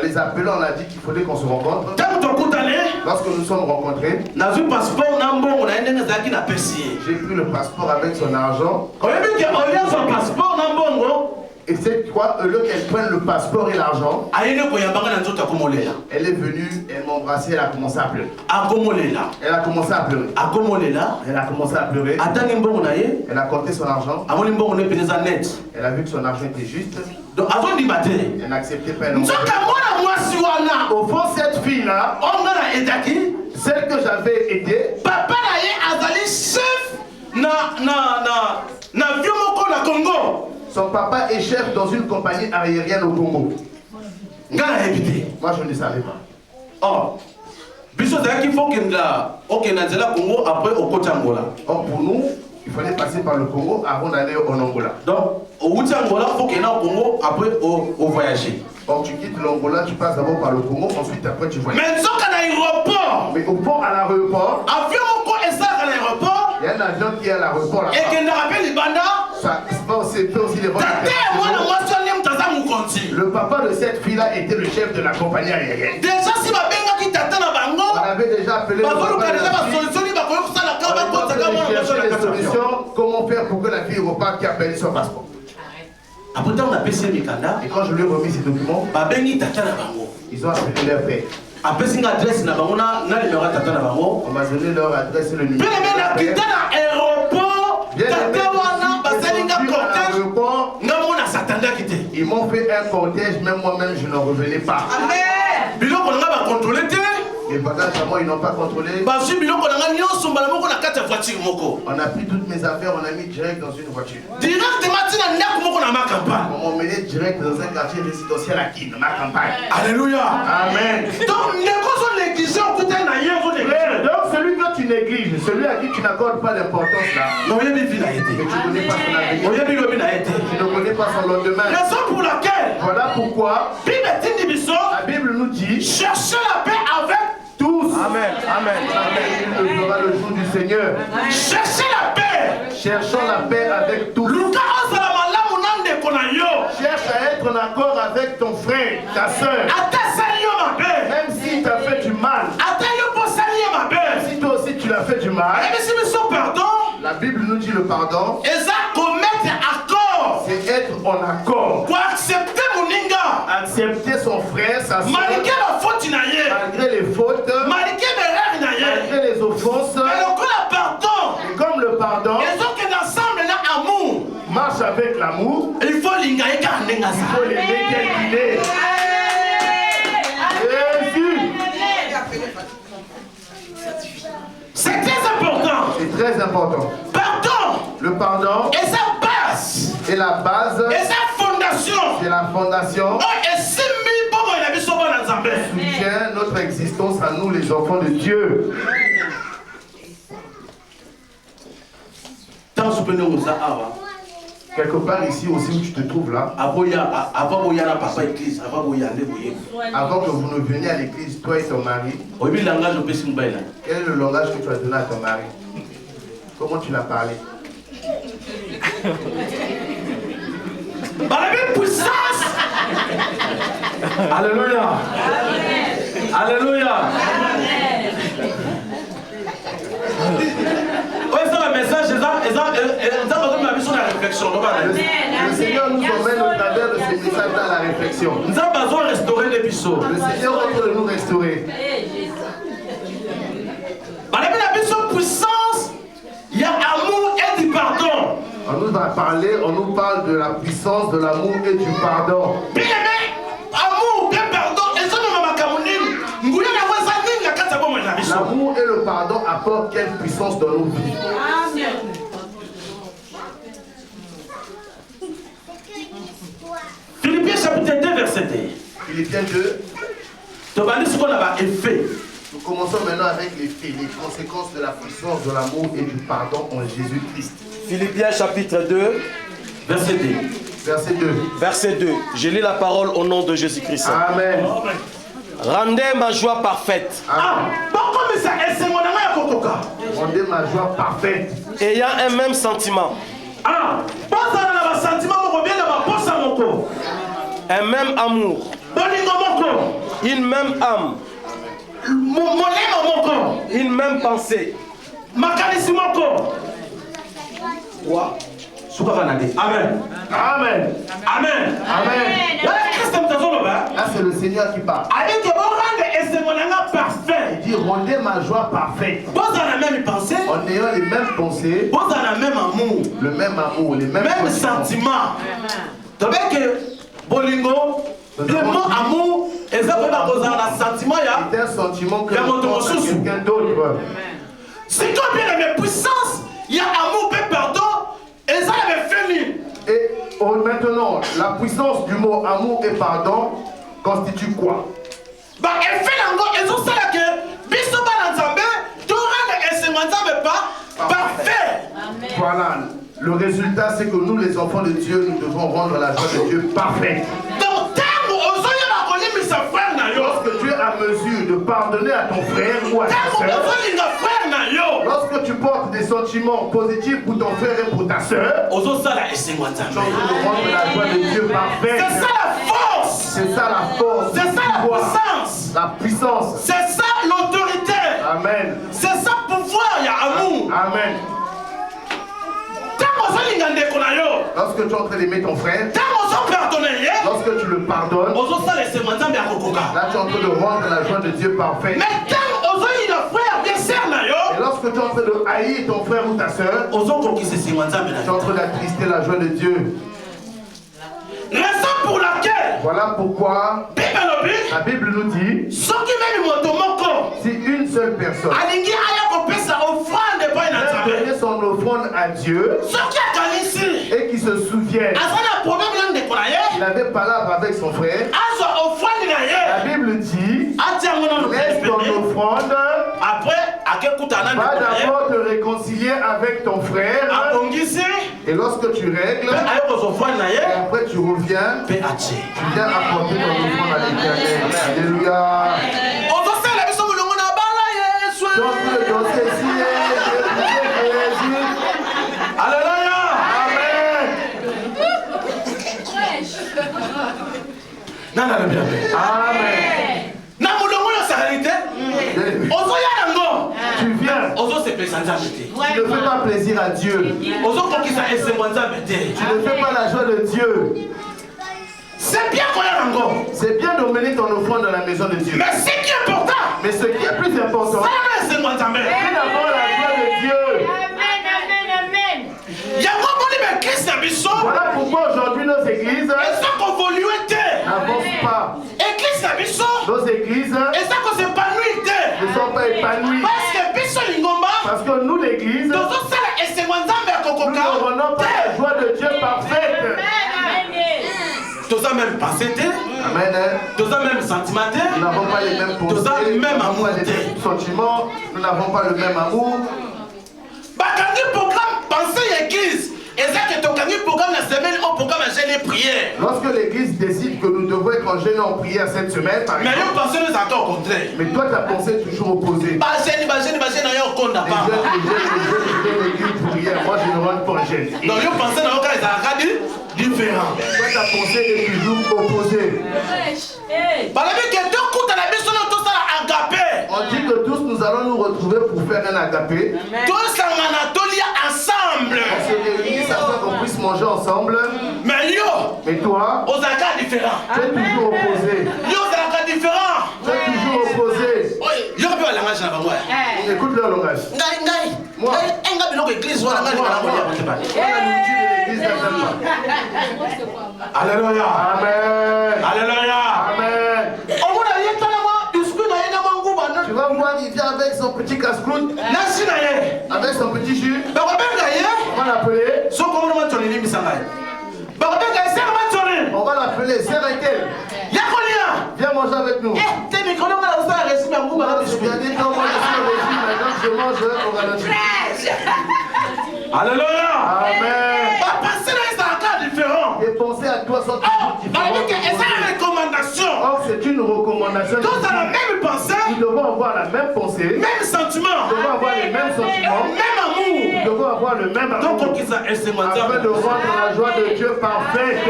les appelant, on a dit qu'il fallait qu'on se rencontre. Lorsque nous sommes rencontrés, j'ai pris le passeport avec son argent. Et c'est quoi, au lieu qu'elle prenne le passeport et l'argent, elle est venue, elle m'a embrassé, elle a commencé à pleurer. Elle a commencé à pleurer. Elle a commencé à pleurer. Elle a compté son argent. Elle a vu que son argent était juste. Elle n'acceptait pas un. Au fond, cette fille-là, celle que j'avais aidée, papa chef na Congo. Son papa est chef dans une compagnie aérienne au Congo. Moi, je ne savais pas. Or, pour nous, il fallait passer par le Congo avant d'aller en Angola. Donc, au Angola, il faut qu'il y ait un Congo après au voyager. Or, tu quittes l'Angola, tu passes d'abord par le Congo, ensuite après tu voyages. Mais au port, à l'aéroport, il y a un avion qui est à l'aéroport là-bas. Ça peut aussi les vols. Le papa de cette fille-là était le chef de la compagnie aérienne. On avait déjà appelé le papa de solutions. Comment faire pour que la fille reparte qui a perdu son passeport. Et quand je lui ai remis ses documents, ils ont appelé leur père. On m'a donné leur adresse et le numéro. Ils m'ont fait un cortège, même moi-même je n'en revenais pas. Les bagages à moi ils n'ont pas contrôlé. On a pris toutes mes affaires, on a mis direct dans une voiture. On m'a emmené direct dans un quartier résidentiel à Kin, ma campagne. Alléluia. Amen. Donc celui que tu négliges, celui à qui tu n'accordes pas d'importance là, mais tu ne connais pas son avenir. Tu ne connais pas son lendemain. Raison pour laquelle, voilà pourquoi la Bible nous dit, cherchez la paix avec tous. Amen. Amen. Amen. Il le fera le jour du Seigneur. Cherchez la paix. Cherchons la paix avec tous. Cherche à être en accord avec ton frère, ta soeur. Même si tu as fait du mal. Si toi aussi tu l'as fait du mal. La Bible nous dit le pardon. C'est être en accord. Pour accepter accepter son frère, sa soeur. Malgré les fautes. Malgré les offenses. Et comme le pardon marche avec l'amour, il faut l'aimer tel qu'il est. C'est très important. C'est très important. Pardon. Le pardon. Et sa base. Et la base. Et sa fondation. C'est la fondation. Soutient notre existence à nous les enfants de Dieu. Quelque part ici aussi où tu te trouves là, avant que vous ne veniez à l'église, toi et ton mari, quel est le langage que tu as donné à ton mari? Comment tu l'as parlé? Balabé puissance. Alléluia. Alléluia. Oui, c'est un message, la réflexion. Le Seigneur nous emmène au travers de ce message dans la réflexion. Nous avons besoin de restaurer les bisous. Le Seigneur est en train de nous restaurer. Balabé la puissance, il y a amour et du pardon. On nous va parler, on nous parle de la puissance, de l'amour et du pardon. Bien aimé, amour, bien pardon, et ça nous m'a l'amour et le pardon apportent quelle puissance dans nos vies. Amen. Philippiens chapitre 2, verset 2. Philippiens 2. Tu vas dire ce qu'on a fait. Nous commençons maintenant avec les faits, les conséquences de la puissance de l'amour et du pardon en Jésus-Christ. Philippiens chapitre 2, verset 2. Verset 2. Verset 2. Je lis la parole au nom de Jésus-Christ. Amen. Rendez ma joie parfaite. Rendez ma joie parfaite. Ayant un même sentiment. Un même amour. Une même âme. Une même pensée. Quoi? Amen. Amen. Amen. Amen. Là, c'est le Seigneur qui parle. Il dit, rendez ma joie parfaite. En ayant les mêmes pensées, le même amour, les mêmes sentiments. Tu vois que Bolingo, le mot amour, c'est un sentiment. C'est un sentiment que quelqu'un d'autre. C'est comme bien la puissance, il y a amour, paix, pardon, et ça avait fini. Et maintenant, la puissance du mot amour et pardon constitue quoi? Bah, elle fait l'ango, et tout ça là que, biso balanzambe, tout rend et se pas parfait. Voilà, le résultat c'est que nous, les enfants de Dieu, nous devons rendre la joie de Dieu parfaite. Donc, lorsque tu es à mesure de pardonner à ton frère ou à ta soeur, lorsque tu portes des sentiments positifs pour ton frère et pour ta soeur, tu es en train de rendre la joie de Dieu parfaite. C'est ça la force. C'est ça la force. C'est ça la puissance. La puissance. C'est ça l'autorité. Amen. C'est ça pouvoir, il y a amour. Amen. Lorsque tu es en train d'aimer ton frère, lorsque tu le pardonnes, là tu es en train de rendre la joie de Dieu parfaite. Et lorsque tu es en train de haïr ton frère ou ta soeur, tu es en train d'attrister la joie de Dieu. Raison pour laquelle, voilà pourquoi la Bible nous dit, si une seule personne veut donner son offrande à Dieu et qui se souvienne il avait palabre avec son frère, la Bible dit, laisse ton offrande, va d'abord te réconcilier avec ton frère, et lorsque tu règles, et après tu reviens, tu viens apporter ton offrande à l'Éternel. Alléluia. Alléluia. Amen. Amen. Tu viens. Tu ne fais pas plaisir à Dieu. Tu ne fais pas la joie de Dieu. C'est bien qu'on ait un go. C'est bien de mener ton offrande dans la maison de Dieu. Mais ce qui est important, mais ce qui est plus important, c'est d'avoir la joie de Dieu. Amen. Voilà pourquoi aujourd'hui nos églises n'avancent pas. Nos églises ne sont pas épanouies. Parce que nous, l'église, nous ne rendons pas la joie de Dieu parfaite. Tous même pensée, tous même sentiment, nous n'avons pas les mêmes pensées, même nous n'avons amour, pas les mêmes sentiments, nous n'avons pas le même amour. Quand le programme penser église, et ça que ton programme la semaine au programme jeûne et prière. Lorsque l'église décide que nous devons être en jeûne et en prière cette semaine, par exemple, mais pensée nous encore au contraire. Mais toi ta pensée est toujours opposée. Les jeunes l'église pour prière, moi je ne rentre pas en jeûne. Donc, je pensais dans le cas de différent. Toi, ta pensée est toujours opposée. On dit que tous nous allons nous retrouver pour faire un agapé. Ensemble. On se réunit afin qu'on puisse manger ensemble. Mais Mais toi, aux accords différents. tu es toujours opposé. Aux accords différents. Tu es toujours opposé. Écoute leur langage. Moi, la nourriture de l'église n'aime pas. Alléluia. Amen. Alléluia. Amen. Tu vas voir, il vient avec son petit casse-croûte, avec son petit jus. On va l'appeler. On va l'appeler. C'est laquelle? Viens manger avec nous. Regardez comment je suis au régime, maintenant je mange au ralenti. Alléluia. Amen. Et penser à toi sont toujours différentes. Or, c'est une recommandation. Nous devons avoir la même pensée. Même sentiment. Nous devons avoir les mêmes sentiments. Même amour. Nous devons avoir le même amour. Afin de rendre la joie de Dieu parfaite.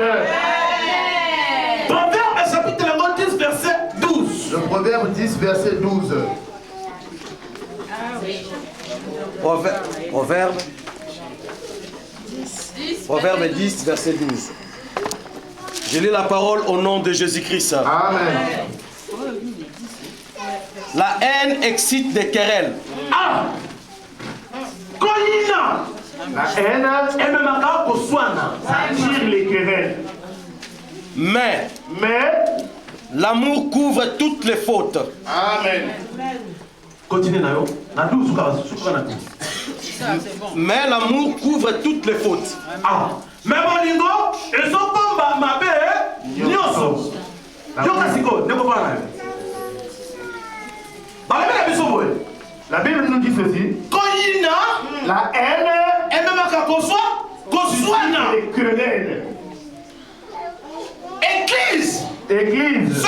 Proverbe chapitre 10 verset 12. Le Proverbe 10 verset 12. Proverbe 10 verset 12. Je lis la parole au nom de Jésus-Christ. Amen. La haine excite des querelles. La haine attire les querelles. Mais l'amour couvre toutes les fautes. Amen. Continue, Nayo. Mais l'amour couvre toutes les fautes. Mais Molingo, ils sont comme ma belle, Nyoso. La Bible nous dit ceci. La haine les querelles. Église. Église.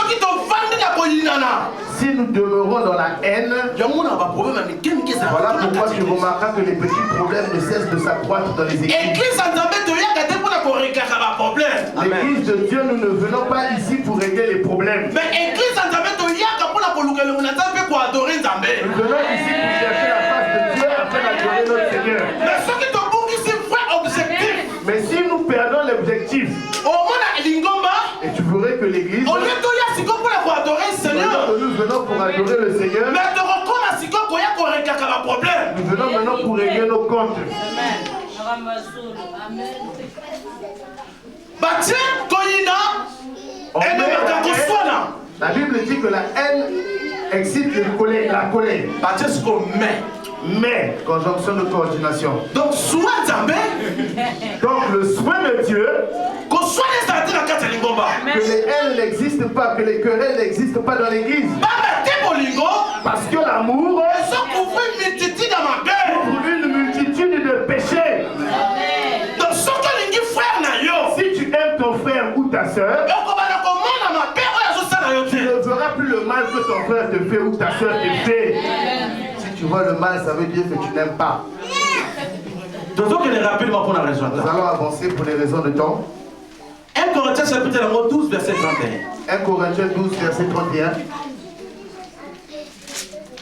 Si nous demeurons dans la haine, voilà pourquoi tu remarqueras que les petits problèmes ne cessent de s'accroître dans les églises. L'église de Dieu, nous ne venons pas ici pour régler les problèmes. Mais église Nous venons ici pour chercher la face de Dieu afin d'adorer notre Seigneur. Mais si nous perdons l'objectif, et tu verrais que l'église, nous venons pour adorer le Seigneur, nous venons maintenant pour régler nos comptes. La Bible dit que la haine excite la colère. Mais, conjonction de coordination. Donc, le soin de Dieu, que les haines n'existent pas, que les querelles n'existent pas dans l'église. Parce que l'amour couvre une multitude de péchés. Si tu aimes ton frère ou ta soeur, tu ne verras plus le mal que ton frère te fait ou ta soeur te fait. Si tu vois le mal, ça veut dire que tu n'aimes pas. Nous allons avancer pour les raisons de temps. 1 Corinthiens chapitre 12 verset 31. 1 Corinthiens 12 verset 31.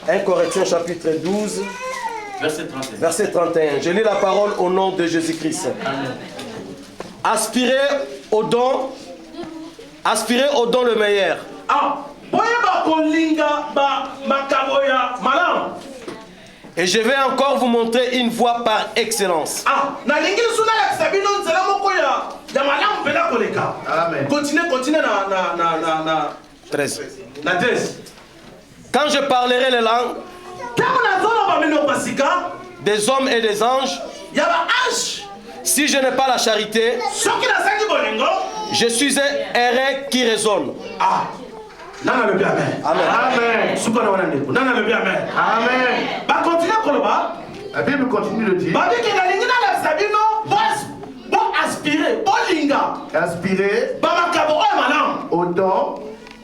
1 Corinthiens chapitre 12 verset 31. Je lis la parole au nom de Jésus-Christ. Aspirez au don le meilleur. Et je vais encore vous montrer une voie par excellence. Amen. Continue 13. Quand je parlerai les langues des hommes et des anges, si je n'ai pas la charité, je suis un erreur qui résonne. Nana le bien amen. Amen. Amen. Nana le bien amen. Amen. La Bible continue de dire. Aspirer au don,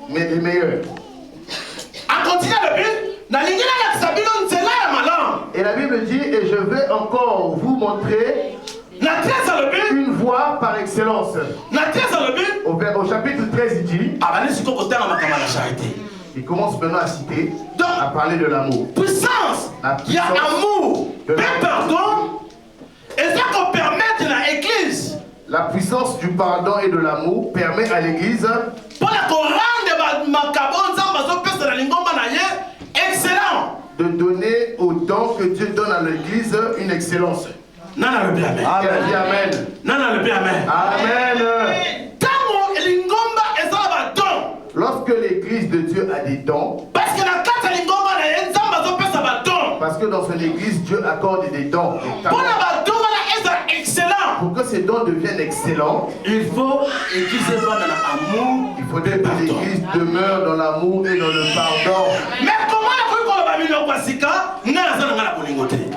mais des meilleurs. Et la Bible dit, et je vais encore vous montrer Une voie par excellence. Au chapitre 13, il dit, il commence maintenant à citer, à parler de l'amour. Puissance, il y a amour, pardon, et ça qu'on permet de l'église. La puissance du pardon et de l'amour permet à l'église de donner au don que Dieu donne à l'église une excellence. Nana le bien amen. Amen. Nana le bien amen. Amen. Lorsque l'église de Dieu a des dons, parce que dans son église, Dieu accorde des dons. Pour que ces dons deviennent excellents, il faut que l'église demeure dans l'amour et dans le pardon.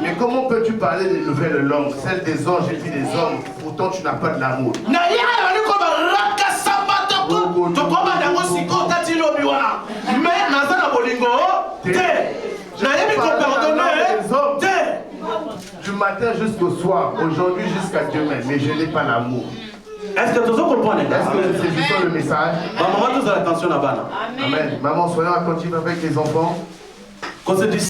Mais comment peux-tu parler des nouvelles langues, celles des anges et puis des hommes, pourtant tu n'as pas de l'amour? Du matin jusqu'au soir, aujourd'hui jusqu'à demain, mais je n'ai pas l'amour. Est-ce que tu comprends? Est-ce que nous saisissons le message? Maman, tous à l'attention là-bas. Amen. Maman, soyons attentifs avec les enfants.